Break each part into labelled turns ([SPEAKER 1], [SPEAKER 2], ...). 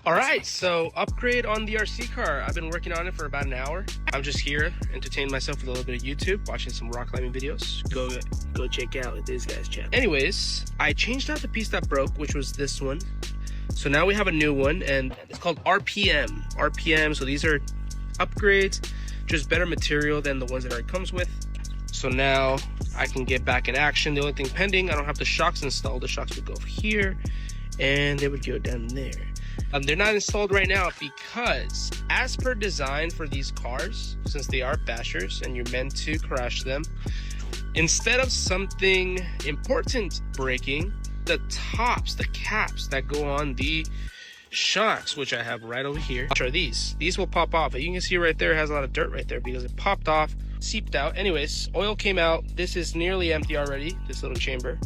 [SPEAKER 1] All right, so upgrade on the RC car. I've been working on it for about an hour. I'm just here, entertaining myself with a little bit of YouTube, watching some rock climbing videos. Go check out this guy's channel. Anyways, I changed out the piece that broke, which was this one. So now we have a new one, and it's called RPM. So these are upgrades, just better material than the ones that it already comes with. So now I can get back in action. The only thing pending, I don't have the shocks installed. The shocks would go over here, and they would go down there. They're not installed right now because, as per design for these cars, since they are bashers and you're meant to crash them, instead of something important breaking, the tops, the caps that go on the shocks, which I have right over here, are these. These will pop off. You can see right there, it has a lot of dirt right there because it popped off, seeped out. Anyways, oil came out. This is nearly empty already, this little chamber,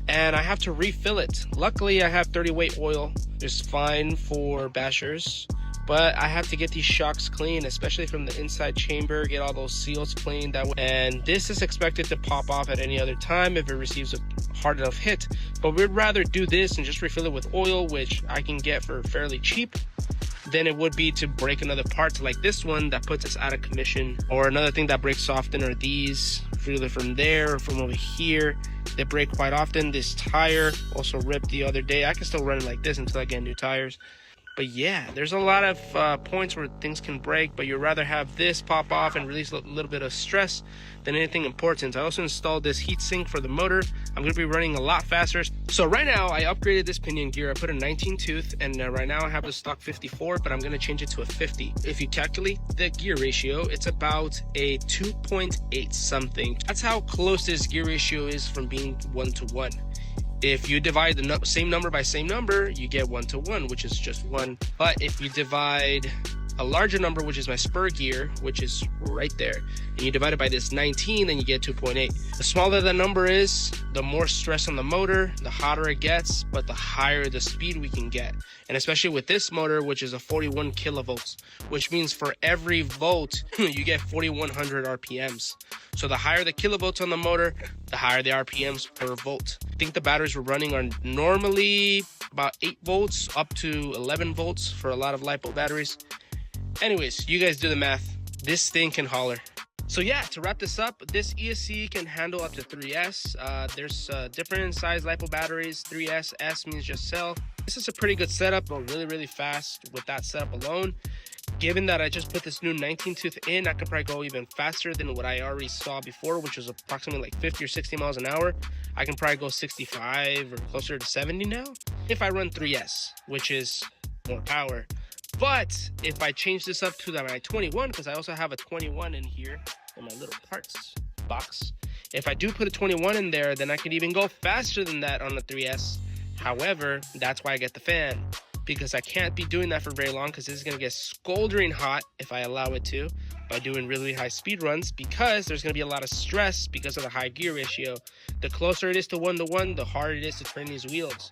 [SPEAKER 1] and I have to refill it. Luckily, I have 30 weight oil. It's fine for bashers, but I have to get these shocks clean, especially from the inside chamber, get all those seals cleaned that way. And this is expected to pop off at any other time if it receives a hard enough hit, but we'd rather do this and just refill it with oil, which I can get for fairly cheap, than it would be to break another part like this one that puts us out of commission. Or another thing that breaks often are these, either from there or from over here. They break quite often. This tire also ripped the other day. I can still run it like this until I get new tires. But yeah, there's a lot of points where things can break, but you'd rather have this pop off and release a little bit of stress than anything important. I also installed this heat sink for the motor. I'm going to be running a lot faster. So right now, I upgraded this pinion gear. I put a 19 tooth, and right now I have the stock 54, but I'm going to change it to a 50. If you calculate the gear ratio, it's about a 2.8 something. That's how close this gear ratio is from being 1-to-1. If you divide the same number by same number, you get 1-to-1, which is just 1. But if you divide a larger number, which is my spur gear, which is right there, and you divide it by this 19, then you get 2.8. The smaller the number is, the more stress on the motor, the hotter it gets, but the higher the speed we can get. And especially with this motor, which is a 41 kilovolts, which means for every volt, you get 4,100 RPMs. So the higher the kilovolts on the motor, the higher the RPMs per volt. I think the batteries we're running are normally about 8 volts up to 11 volts for a lot of LiPo batteries. Anyways, you guys do the math. This thing can holler. So yeah, to wrap this up, this ESC can handle up to 3S. There's different size LiPo batteries. 3S, S means just cell. This is a pretty good setup, but really fast with that setup alone. Given that I just put this new 19 tooth in, I could probably go even faster than what I already saw before, which was approximately like 50 or 60 miles an hour. I can probably go 65 or closer to 70 now if I run 3S, which is more power. But if I change this up to my 21, because I also have a 21 in here in my little parts box, if I do put a 21 in there, then I could even go faster than that on the 3S. However, that's why I get the fan, because I can't be doing that for very long, because this is going to get scoldering hot if I allow it to by doing really high speed runs, because there's going to be a lot of stress because of the high gear ratio. The closer it is to 1-to-1, the harder it is to turn these wheels.